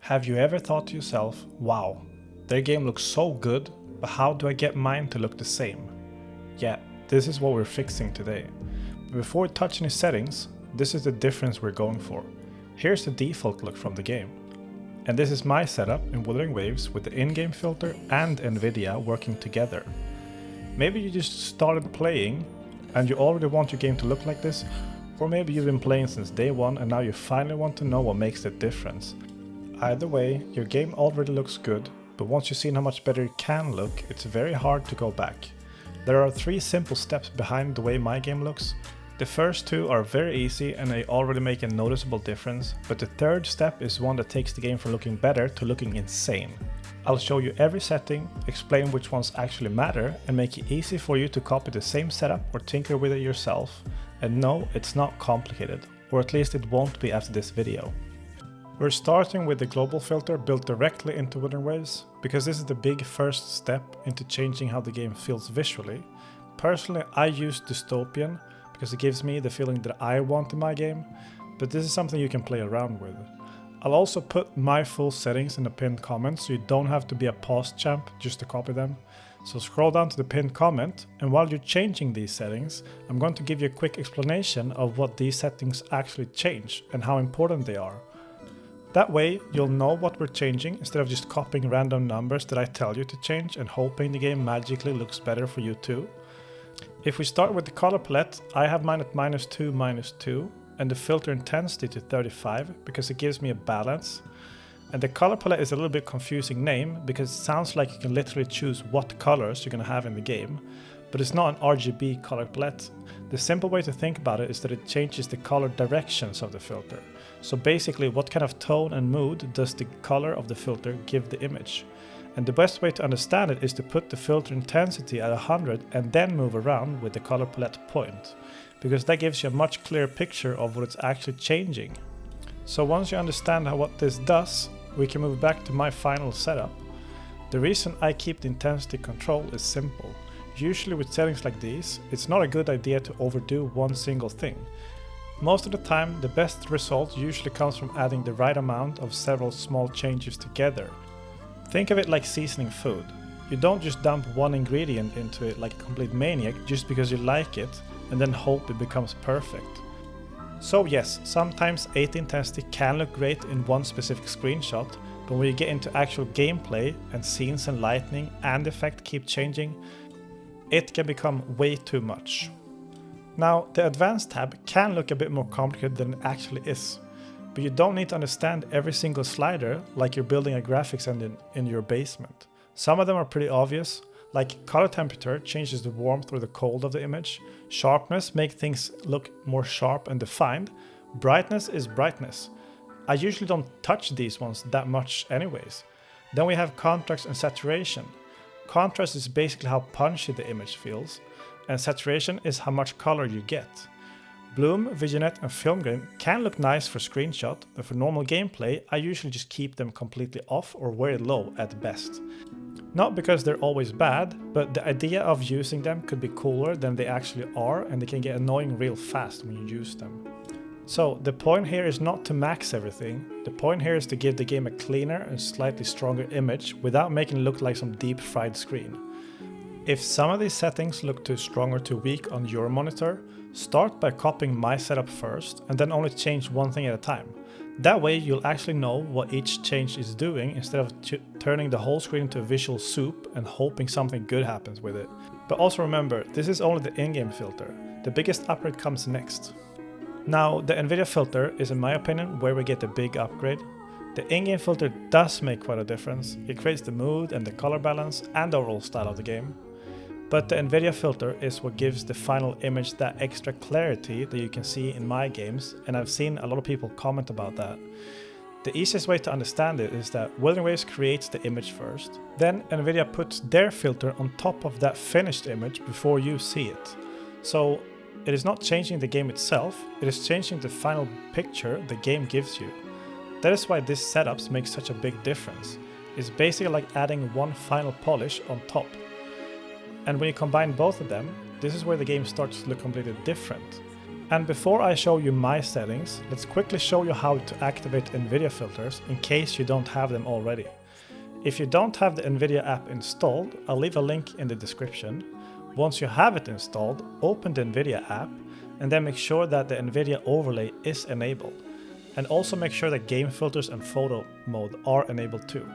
Have you ever thought to yourself, wow, their game looks so good, but how do I get mine to look the same? Yeah, this is what we're fixing today. But before we touch any settings, this is the difference we're going for. Here's the default look from the game. And this is my setup in Wuthering Waves with the in-game filter and NVIDIA working together. Maybe you just started playing and you already want your game to look like this, or maybe you've been playing since day one and now you finally want to know what makes the difference. Either way, your game already looks good, but once you've seen how much better it can look, it's very hard to go back. There are 3 simple steps behind the way my game looks. The first 2 are very easy and they already make a noticeable difference, but the third step is one that takes the game from looking better to looking insane. I'll show you every setting, explain which ones actually matter, and make it easy for you to copy the same setup or tinker with it yourself. And no, it's not complicated, or at least it won't be after this video. We're starting with the Global Filter built directly into Wuthering Waves, because this is the big first step into changing how the game feels visually. Personally, I use Dystopian, because it gives me the feeling that I want in my game, but this is something you can play around with. I'll also put my full settings in the pinned comment, so you don't have to be a past champ just to copy them. So scroll down to the pinned comment, and while you're changing these settings, I'm going to give you a quick explanation of what these settings actually change and how important they are. That way, you'll know what we're changing instead of just copying random numbers that I tell you to change and hoping the game magically looks better for you too. If we start with the color palette, I have mine at -2, -2, and the filter intensity to 35 because it gives me a balance. And the color palette is a little bit confusing name because it sounds like you can literally choose what colors you're gonna have in the game, but it's not an RGB color palette. The simple way to think about it is that it changes the color directions of the filter. So basically, what kind of tone and mood does the color of the filter give the image? And the best way to understand it is to put the filter intensity at 100 and then move around with the color palette point, because that gives you a much clearer picture of what it's actually changing. So once you understand what this does, we can move back to my final setup. The reason I keep the intensity control is simple. Usually with settings like these, it's not a good idea to overdo one single thing. Most of the time, the best result usually comes from adding the right amount of several small changes together. Think of it like seasoning food. You don't just dump one ingredient into it like a complete maniac just because you like it and then hope it becomes perfect. So yes, sometimes 80 intensity can look great in one specific screenshot, but when you get into actual gameplay and scenes and lighting and effect keep changing, it can become way too much. Now, the Advanced tab can look a bit more complicated than it actually is, but you don't need to understand every single slider like you're building a graphics engine in your basement. Some of them are pretty obvious, like color temperature changes the warmth or the cold of the image, sharpness makes things look more sharp and defined, brightness is brightness. I usually don't touch these ones that much anyways. Then we have contrast and saturation. Contrast is basically how punchy the image feels, and saturation is how much color you get. Bloom, vignette and film grain can look nice for screenshot, but for normal gameplay I usually just keep them completely off or very low at best. Not because they're always bad, but the idea of using them could be cooler than they actually are, and they can get annoying real fast when you use them. So the point here is not to max everything, the point here is to give the game a cleaner and slightly stronger image without making it look like some deep fried screen. If some of these settings look too strong or too weak on your monitor, start by copying my setup first and then only change one thing at a time. That way you'll actually know what each change is doing instead of turning the whole screen into a visual soup and hoping something good happens with it. But also remember, this is only the in-game filter. The biggest upgrade comes next. Now, the NVIDIA filter is in my opinion where we get the big upgrade. The in-game filter does make quite a difference. It creates the mood and the color balance and the overall style of the game. But the NVIDIA filter is what gives the final image that extra clarity that you can see in my games, and I've seen a lot of people comment about that. The easiest way to understand it is that Wuthering Waves creates the image first, then NVIDIA puts their filter on top of that finished image before you see it. So it is not changing the game itself, it is changing the final picture the game gives you. That is why this setup makes such a big difference. It's basically like adding one final polish on top. And when you combine both of them, this is where the game starts to look completely different. And before I show you my settings, let's quickly show you how to activate NVIDIA filters in case you don't have them already. If you don't have the NVIDIA app installed, I'll leave a link in the description. Once you have it installed, open the NVIDIA app and then make sure that the NVIDIA overlay is enabled. And also make sure that game filters and photo mode are enabled too.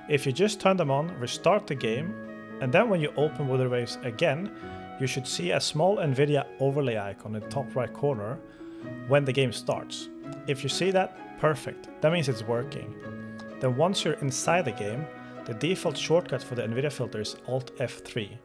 If you just turn them on, restart the game, and then when you open Wuthering Waves again, you should see a small NVIDIA overlay icon in the top right corner when the game starts. If you see that, perfect, that means it's working. Then once you're inside the game, the default shortcut for the NVIDIA filter is Alt F3.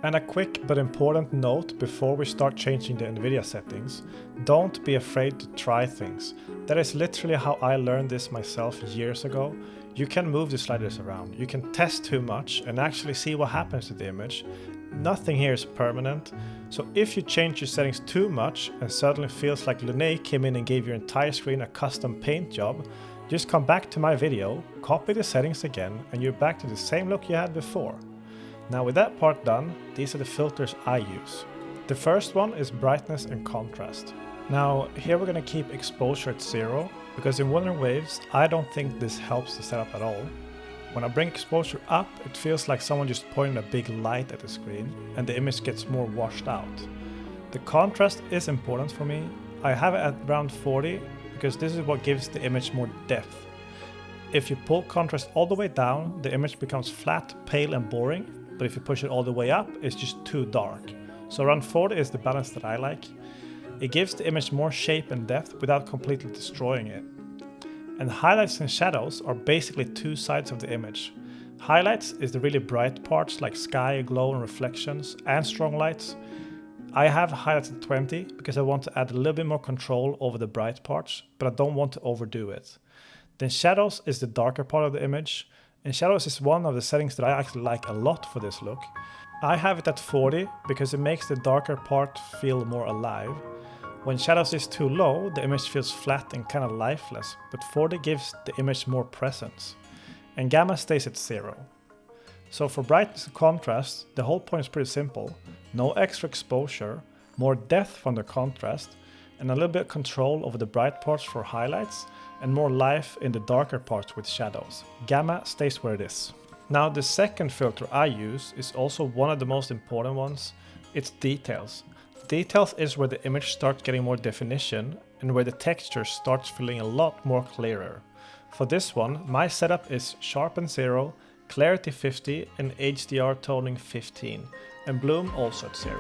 And a quick but important note before we start changing the NVIDIA settings, don't be afraid to try things. That is literally how I learned this myself years ago. You can move the sliders around, you can test too much and actually see what happens to the image. Nothing here is permanent, so if you change your settings too much and suddenly feels like Lene came in and gave your entire screen a custom paint job, just come back to my video, copy the settings again, and you're back to the same look you had before. Now with that part done, these are the filters I use. The first one is brightness and contrast. Now here we're going to keep exposure at 0, because in Wuthering Waves I don't think this helps the setup at all. When I bring exposure up, it feels like someone just pointed a big light at the screen and the image gets more washed out. The contrast is important for me. I have it at around 40 because this is what gives the image more depth. If you pull contrast all the way down, the image becomes flat, pale and boring, but if you push it all the way up, it's just too dark. So around 40 is the balance that I like. It gives the image more shape and depth without completely destroying it. And highlights and shadows are basically two sides of the image. Highlights is the really bright parts like sky, glow and reflections, and strong lights. I have highlights at 20 because I want to add a little bit more control over the bright parts, but I don't want to overdo it. Then shadows is the darker part of the image, and shadows is one of the settings that I actually like a lot for this look. I have it at 40 because it makes the darker part feel more alive. When shadows is too low, the image feels flat and kind of lifeless, but 40 gives the image more presence. And gamma stays at 0. So for brightness and contrast, the whole point is pretty simple. No extra exposure, more depth from the contrast, and a little bit of control over the bright parts for highlights, and more life in the darker parts with shadows. Gamma stays where it is. Now the second filter I use is also one of the most important ones. It's details. Details is where the image starts getting more definition and where the texture starts feeling a lot more clearer. For this one, my setup is sharpen 0, clarity 50 and HDR toning 15, and bloom also at 0.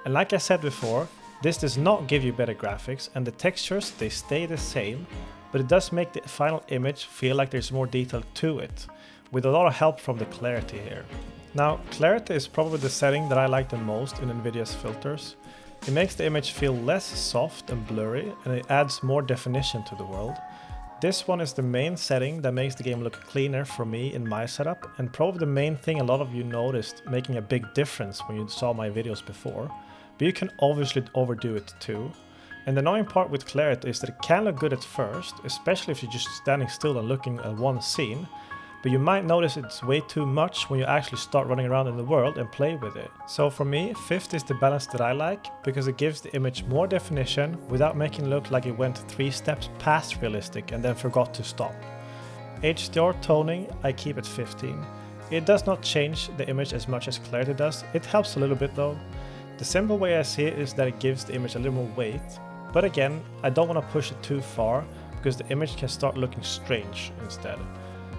And like I said before, this does not give you better graphics and the textures, they stay the same, but it does make the final image feel like there's more detail to it, with a lot of help from the clarity here. Now, clarity is probably the setting that I like the most in NVIDIA's filters. It makes the image feel less soft and blurry, and it adds more definition to the world. This one is the main setting that makes the game look cleaner for me in my setup, and probably the main thing a lot of you noticed making a big difference when you saw my videos before. But you can obviously overdo it too. And the annoying part with clarity is that it can look good at first, especially if you're just standing still and looking at one scene. But you might notice it's way too much when you actually start running around in the world and play with it. So for me, 50 is the balance that I like, because it gives the image more definition without making it look like it went 3 steps past realistic and then forgot to stop. HDR toning I keep at 15. It does not change the image as much as clarity does, it helps a little bit though. The simple way I see it is that it gives the image a little more weight, but again, I don't want to push it too far because the image can start looking strange instead.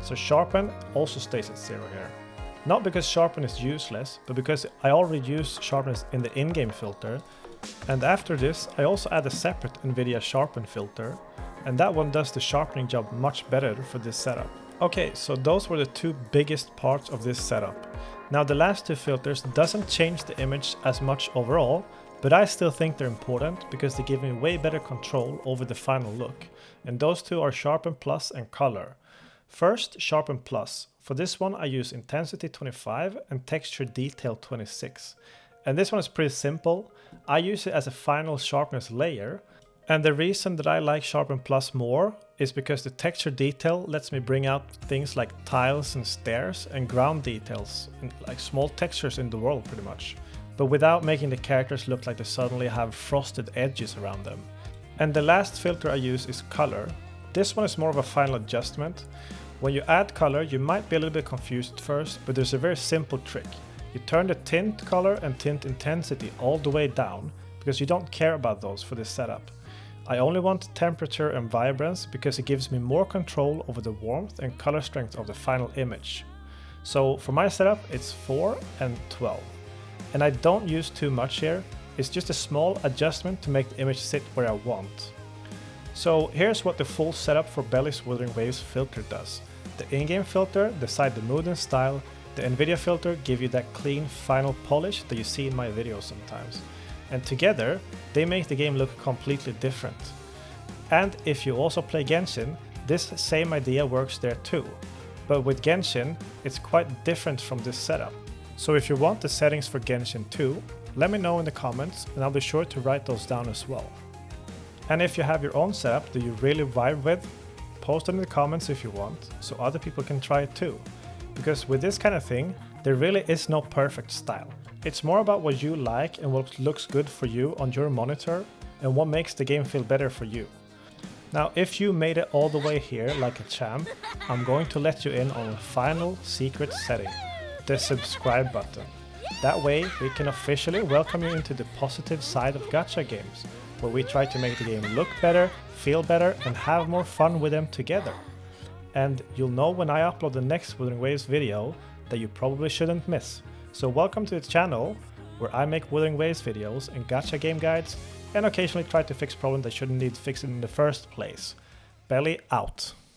So sharpen also stays at 0 here. Not because sharpen is useless, but because I already use sharpness in the in-game filter. And after this, I also add a separate NVIDIA sharpen filter, and that one does the sharpening job much better for this setup. Okay, so those were the 2 biggest parts of this setup. Now the last 2 filters doesn't change the image as much overall, but I still think they're important because they give me way better control over the final look. And those 2 are sharpen plus and color. First, sharpen plus. For this one I use intensity 25 and texture detail 26. And this one is pretty simple. I use it as a final sharpness layer. And the reason that I like sharpen plus more is because the texture detail lets me bring out things like tiles and stairs and ground details, and like small textures in the world pretty much. but without making the characters look like they suddenly have frosted edges around them. And the last filter I use is color. This one is more of a final adjustment. When you add color, you might be a little bit confused at first, but there's a very simple trick. You turn the tint color and tint intensity all the way down, because you don't care about those for this setup. I only want temperature and vibrance because it gives me more control over the warmth and color strength of the final image. So for my setup, it's 4 and 12. And I don't use too much here, it's just a small adjustment to make the image sit where I want. So here's what the full setup for Belly's Wuthering Waves filter does. The in-game filter decide the mood and style, the NVIDIA filter give you that clean final polish that you see in my videos sometimes. And together, they make the game look completely different. And if you also play Genshin, this same idea works there too. But with Genshin, it's quite different from this setup. So if you want the settings for Genshin too, let me know in the comments and I'll be sure to write those down as well. And if you have your own setup that you really vibe with, post it in the comments if you want, so other people can try it too. Because with this kind of thing, there really is no perfect style. It's more about what you like and what looks good for you on your monitor and what makes the game feel better for you. Now, if you made it all the way here like a champ, I'm going to let you in on a final secret setting, the subscribe button. That way, we can officially welcome you into the positive side of gacha games, where we try to make the game look better, feel better, and have more fun with them together. And you'll know when I upload the next Wuthering Waves video that you probably shouldn't miss. So welcome to the channel, where I make Wuthering Waves videos and gacha game guides, and occasionally try to fix problems that shouldn't need fixing in the first place. Belly out.